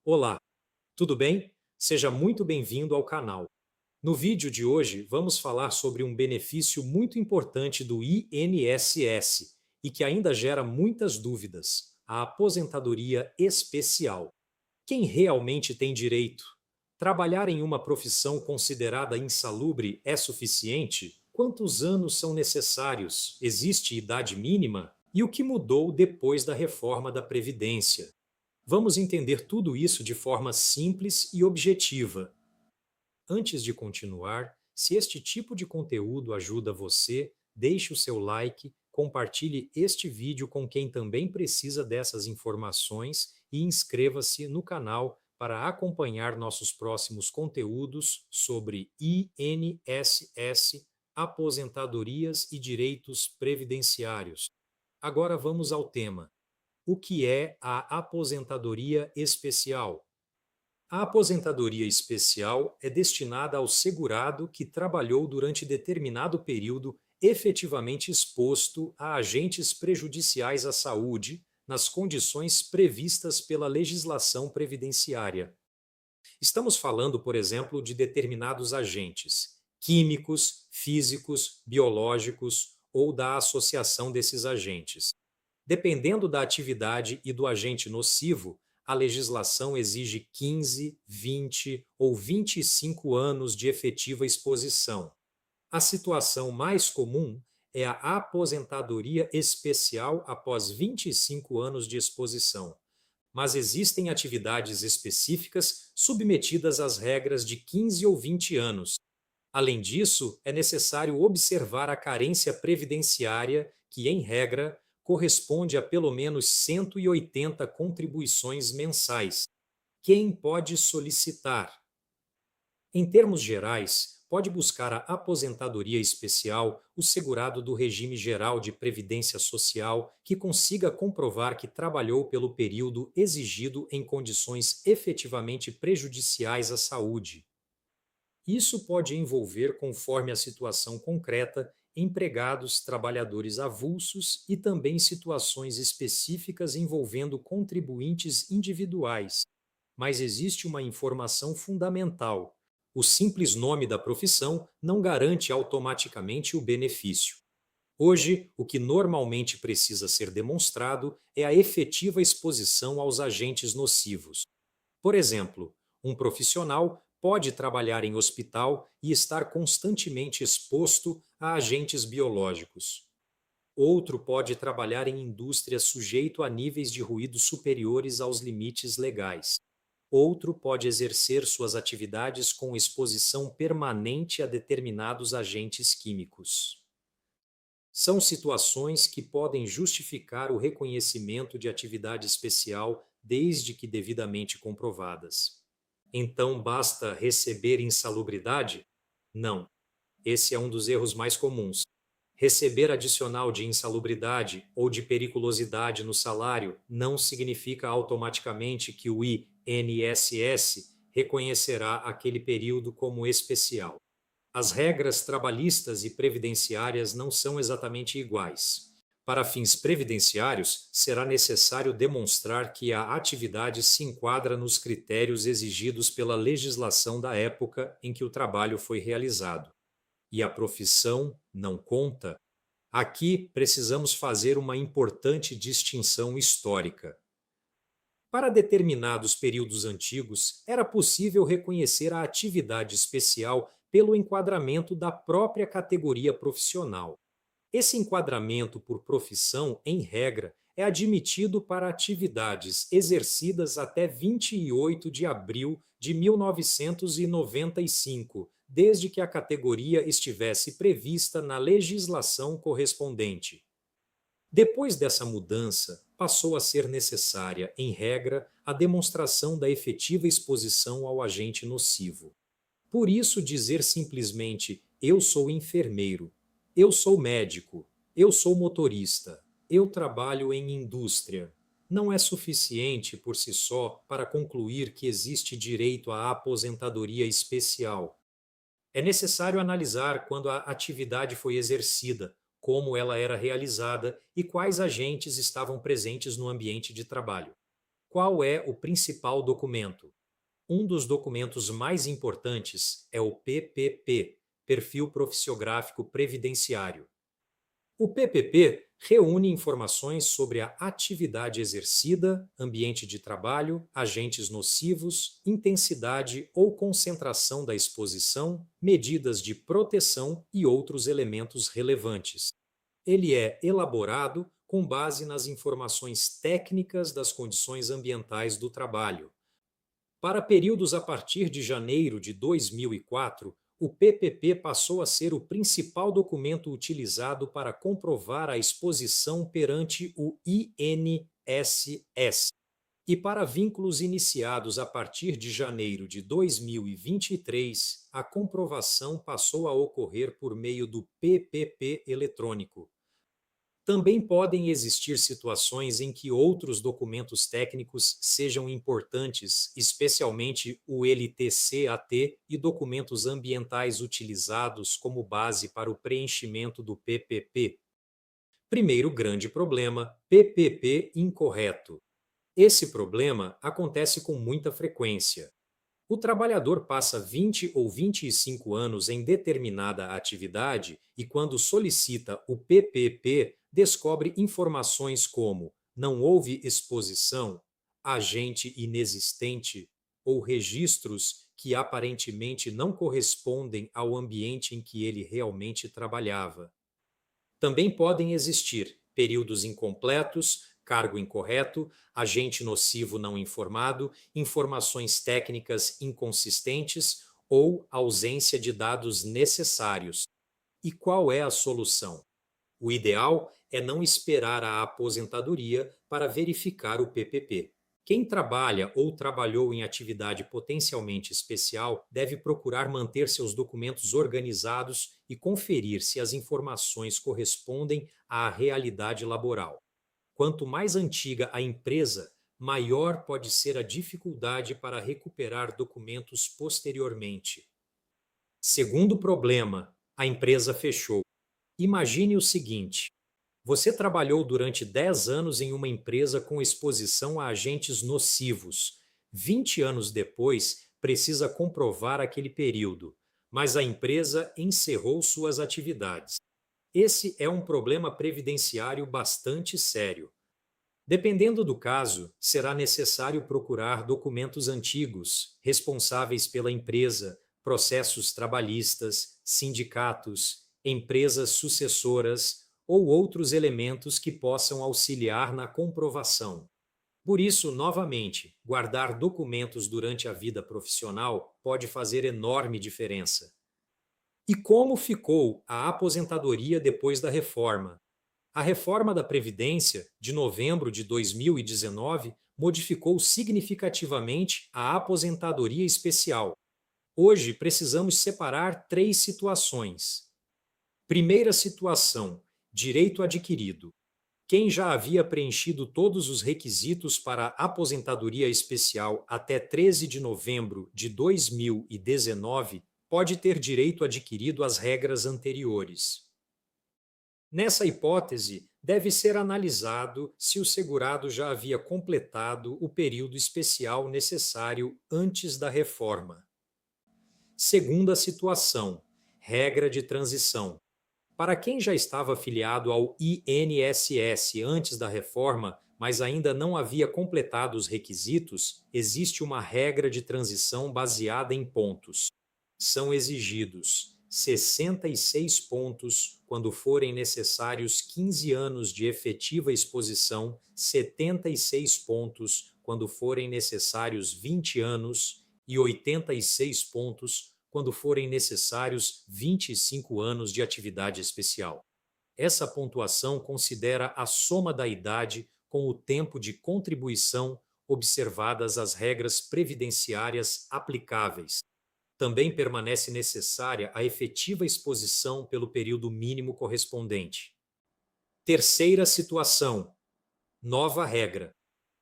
Olá, tudo bem? Seja muito bem-vindo ao canal. No vídeo de hoje, vamos falar sobre um benefício muito importante do INSS e que ainda gera muitas dúvidas: a aposentadoria especial. Quem realmente tem direito? Trabalhar em uma profissão considerada insalubre é suficiente? Quantos anos são necessários? Existe idade mínima? E o que mudou depois da reforma da Previdência? Vamos entender tudo isso de forma simples e objetiva. Antes de continuar, se este tipo de conteúdo ajuda você, deixe o seu like, compartilhe este vídeo com quem também precisa dessas informações e inscreva-se no canal para acompanhar nossos próximos conteúdos sobre INSS, aposentadorias e direitos previdenciários. Agora vamos ao tema. O que é a aposentadoria especial? A aposentadoria especial é destinada ao segurado que trabalhou durante determinado período efetivamente exposto a agentes prejudiciais à saúde nas condições previstas pela legislação previdenciária. Estamos falando, por exemplo, de determinados agentes químicos, físicos, biológicos ou da associação desses agentes. Dependendo da atividade e do agente nocivo, a legislação exige 15, 20 ou 25 anos de efetiva exposição. A situação mais comum é a aposentadoria especial após 25 anos de exposição, mas existem atividades específicas submetidas às regras de 15 ou 20 anos. Além disso, é necessário observar a carência previdenciária, que, em regra, corresponde a pelo menos 180 contribuições mensais. Quem pode solicitar? Em termos gerais, pode buscar a aposentadoria especial o segurado do regime geral de previdência social que consiga comprovar que trabalhou pelo período exigido em condições efetivamente prejudiciais à saúde. Isso pode envolver, conforme a situação concreta, empregados, trabalhadores avulsos e também situações específicas envolvendo contribuintes individuais. Mas existe uma informação fundamental: o simples nome da profissão não garante automaticamente o benefício. Hoje, o que normalmente precisa ser demonstrado é a efetiva exposição aos agentes nocivos. Por exemplo, um profissional pode trabalhar em hospital e estar constantemente exposto a agentes biológicos. Outro pode trabalhar em indústria sujeito a níveis de ruído superiores aos limites legais. Outro pode exercer suas atividades com exposição permanente a determinados agentes químicos. São situações que podem justificar o reconhecimento de atividade especial desde que devidamente comprovadas. Então basta receber insalubridade? Não. Esse é um dos erros mais comuns. Receber adicional de insalubridade ou de periculosidade no salário não significa automaticamente que o INSS reconhecerá aquele período como especial. As regras trabalhistas e previdenciárias não são exatamente iguais. Para fins previdenciários, será necessário demonstrar que a atividade se enquadra nos critérios exigidos pela legislação da época em que o trabalho foi realizado. E a profissão não conta? Aqui precisamos fazer uma importante distinção histórica. Para determinados períodos antigos, era possível reconhecer a atividade especial pelo enquadramento da própria categoria profissional. Esse enquadramento por profissão, em regra, é admitido para atividades exercidas até 28 de abril de 1995, desde que a categoria estivesse prevista na legislação correspondente. Depois dessa mudança, passou a ser necessária, em regra, a demonstração da efetiva exposição ao agente nocivo. Por isso, dizer simplesmente "eu sou enfermeiro", "eu sou médico", "eu sou motorista", "eu trabalho em indústria", não é suficiente por si só para concluir que existe direito à aposentadoria especial. É necessário analisar quando a atividade foi exercida, como ela era realizada e quais agentes estavam presentes no ambiente de trabalho. Qual é o principal documento? Um dos documentos mais importantes é o PPP, Perfil Profissiográfico Previdenciário. O PPP reúne informações sobre a atividade exercida, ambiente de trabalho, agentes nocivos, intensidade ou concentração da exposição, medidas de proteção e outros elementos relevantes. Ele é elaborado com base nas informações técnicas das condições ambientais do trabalho. Para períodos a partir de janeiro de 2004, o PPP passou a ser o principal documento utilizado para comprovar a exposição perante o INSS. E para vínculos iniciados a partir de janeiro de 2023, a comprovação passou a ocorrer por meio do PPP eletrônico. Também podem existir situações em que outros documentos técnicos sejam importantes, especialmente o LTCAT e documentos ambientais utilizados como base para o preenchimento do PPP. Primeiro grande problema: PPP incorreto. Esse problema acontece com muita frequência. O trabalhador passa 20 ou 25 anos em determinada atividade e, quando solicita o PPP, descobre informações como não houve exposição, agente inexistente ou registros que aparentemente não correspondem ao ambiente em que ele realmente trabalhava. Também podem existir períodos incompletos, cargo incorreto, agente nocivo não informado, informações técnicas inconsistentes ou ausência de dados necessários. E qual é a solução? O ideal é não esperar a aposentadoria para verificar o PPP. Quem trabalha ou trabalhou em atividade potencialmente especial deve procurar manter seus documentos organizados e conferir se as informações correspondem à realidade laboral. Quanto mais antiga a empresa, maior pode ser a dificuldade para recuperar documentos posteriormente. Segundo problema: a empresa fechou. Imagine o seguinte: você trabalhou durante 10 anos em uma empresa com exposição a agentes nocivos. 20 anos depois, precisa comprovar aquele período, mas a empresa encerrou suas atividades. Esse é um problema previdenciário bastante sério. Dependendo do caso, será necessário procurar documentos antigos, responsáveis pela empresa, processos trabalhistas, sindicatos, empresas sucessoras ou outros elementos que possam auxiliar na comprovação. Por isso, novamente, guardar documentos durante a vida profissional pode fazer enorme diferença. E como ficou a aposentadoria depois da reforma? A reforma da Previdência, de novembro de 2019, modificou significativamente a aposentadoria especial. Hoje, precisamos separar 3 situações. Primeira situação: direito adquirido. Quem já havia preenchido todos os requisitos para a aposentadoria especial até 13 de novembro de 2019 pode ter direito adquirido às regras anteriores. Nessa hipótese, deve ser analisado se o segurado já havia completado o período especial necessário antes da reforma. Segunda situação: regra de transição. Para quem já estava afiliado ao INSS antes da reforma, mas ainda não havia completado os requisitos, existe uma regra de transição baseada em pontos. São exigidos 66 pontos quando forem necessários 15 anos de efetiva exposição, 76 pontos quando forem necessários 20 anos e 86 pontos quando forem necessários 25 anos de atividade especial. Essa pontuação considera a soma da idade com o tempo de contribuição observadas as regras previdenciárias aplicáveis. Também permanece necessária a efetiva exposição pelo período mínimo correspondente. Terceira situação: nova regra.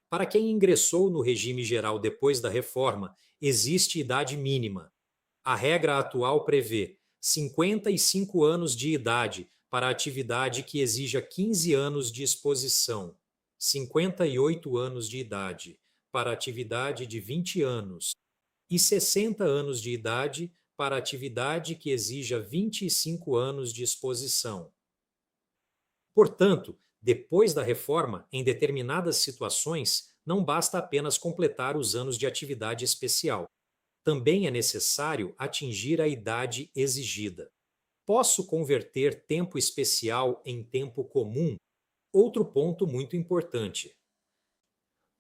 Para quem ingressou no regime geral depois da reforma, existe idade mínima. A regra atual prevê 55 anos de idade para atividade que exija 15 anos de exposição, 58 anos de idade para atividade de 20 anos e 60 anos de idade para atividade que exija 25 anos de exposição. Portanto, depois da reforma, em determinadas situações, não basta apenas completar os anos de atividade especial. Também é necessário atingir a idade exigida. Posso converter tempo especial em tempo comum? Outro ponto muito importante.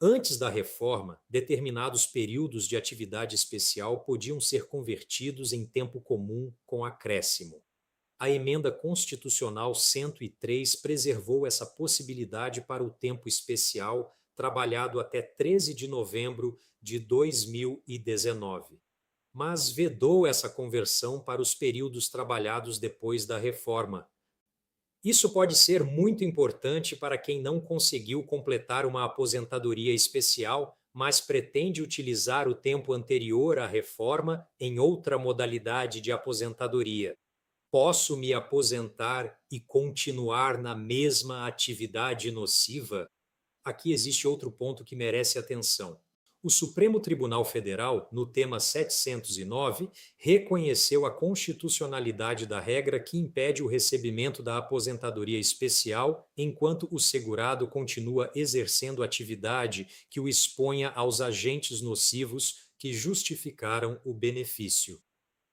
Antes da reforma, determinados períodos de atividade especial podiam ser convertidos em tempo comum com acréscimo. A Emenda Constitucional 103 preservou essa possibilidade para o tempo especial trabalhado até 13 de novembro de 2019, mas vedou essa conversão para os períodos trabalhados depois da reforma. Isso pode ser muito importante para quem não conseguiu completar uma aposentadoria especial, mas pretende utilizar o tempo anterior à reforma em outra modalidade de aposentadoria. Posso me aposentar e continuar na mesma atividade nociva? Aqui existe outro ponto que merece atenção. O Supremo Tribunal Federal, no tema 709, reconheceu a constitucionalidade da regra que impede o recebimento da aposentadoria especial enquanto o segurado continua exercendo atividade que o exponha aos agentes nocivos que justificaram o benefício.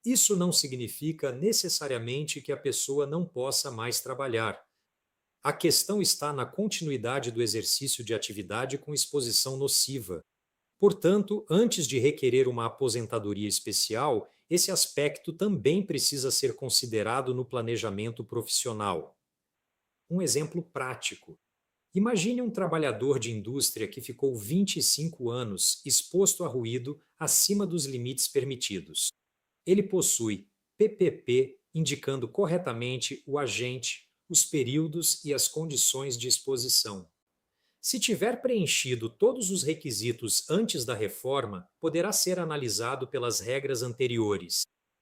Isso não significa necessariamente que a pessoa não possa mais trabalhar. A questão está na continuidade do exercício de atividade com exposição nociva. Portanto, antes de requerer uma aposentadoria especial, esse aspecto também precisa ser considerado no planejamento profissional. Um exemplo prático. Imagine um trabalhador de indústria que ficou 25 anos exposto a ruído acima dos limites permitidos. Ele possui PPP, indicando corretamente o agente, os períodos e as condições de exposição. Se tiver preenchido todos os requisitos antes da reforma, poderá ser analisado pelas regras anteriores.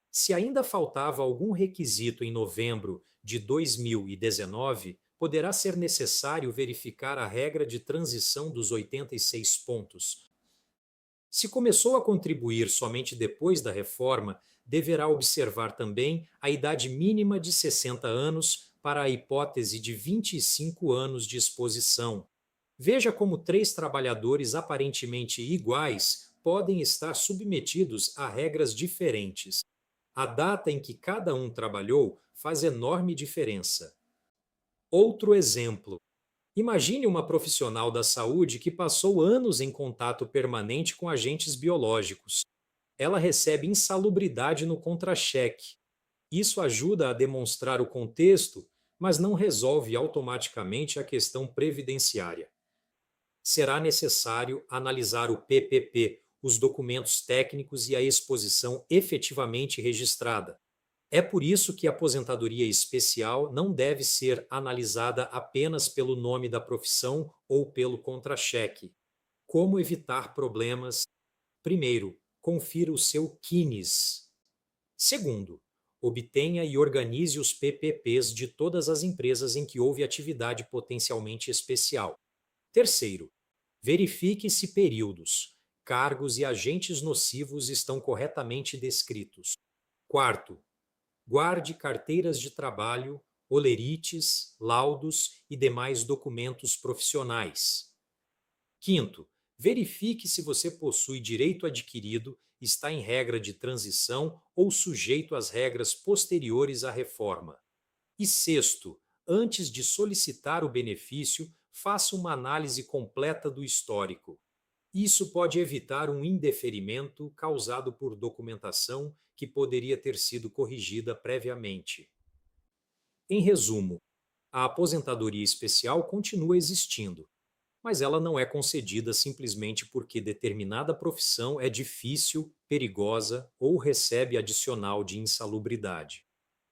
Se ainda faltava algum requisito em novembro de 2019, poderá ser necessário verificar a regra de transição dos 86 pontos. Se começou a contribuir somente depois da reforma, deverá observar também a idade mínima de 60 anos para a hipótese de 25 anos de exposição. Veja como três trabalhadores aparentemente iguais podem estar submetidos a regras diferentes. A data em que cada um trabalhou faz enorme diferença. Outro exemplo. Imagine uma profissional da saúde que passou anos em contato permanente com agentes biológicos. Ela recebe insalubridade no contra-cheque. Isso ajuda a demonstrar o contexto, mas não resolve automaticamente a questão previdenciária. Será necessário analisar o PPP, os documentos técnicos e a exposição efetivamente registrada. É por isso que a aposentadoria especial não deve ser analisada apenas pelo nome da profissão ou pelo contra-cheque. Como evitar problemas? Primeiro, confira o seu CINES. Segundo, obtenha e organize os PPPs de todas as empresas em que houve atividade potencialmente especial. Terceiro, verifique se períodos, cargos e agentes nocivos estão corretamente descritos. Quarto, guarde carteiras de trabalho, olerites, laudos e demais documentos profissionais. Quinto, verifique se você possui direito adquirido, está em regra de transição ou sujeito às regras posteriores à reforma. E sexto, antes de solicitar o benefício, faça uma análise completa do histórico. Isso pode evitar um indeferimento causado por documentação que poderia ter sido corrigida previamente. Em resumo, a aposentadoria especial continua existindo, mas ela não é concedida simplesmente porque determinada profissão é difícil, perigosa ou recebe adicional de insalubridade.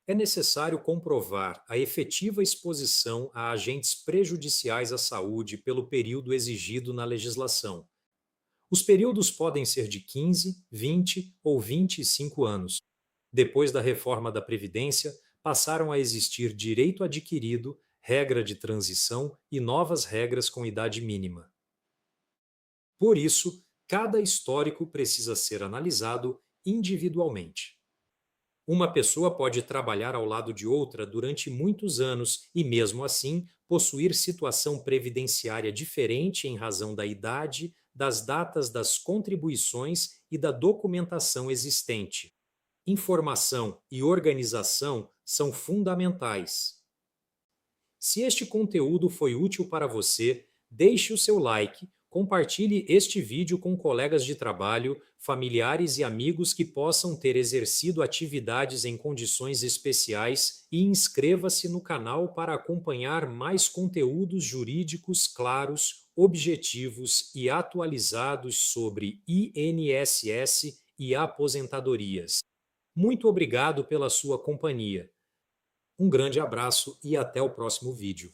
É necessário comprovar a efetiva exposição a agentes prejudiciais à saúde pelo período exigido na legislação. Os períodos podem ser de 15, 20 ou 25 anos. Depois da reforma da Previdência, passaram a existir direito adquirido, regra de transição e novas regras com idade mínima. Por isso, cada histórico precisa ser analisado individualmente. Uma pessoa pode trabalhar ao lado de outra durante muitos anos e, mesmo assim, possuir situação previdenciária diferente em razão da idade, das datas das contribuições e da documentação existente. Informação e organização são fundamentais. Se este conteúdo foi útil para você, deixe o seu like, compartilhe este vídeo com colegas de trabalho, familiares e amigos que possam ter exercido atividades em condições especiais e inscreva-se no canal para acompanhar mais conteúdos jurídicos claros, objetivos e atualizados sobre INSS e aposentadorias. Muito obrigado pela sua companhia. Um grande abraço e até o próximo vídeo.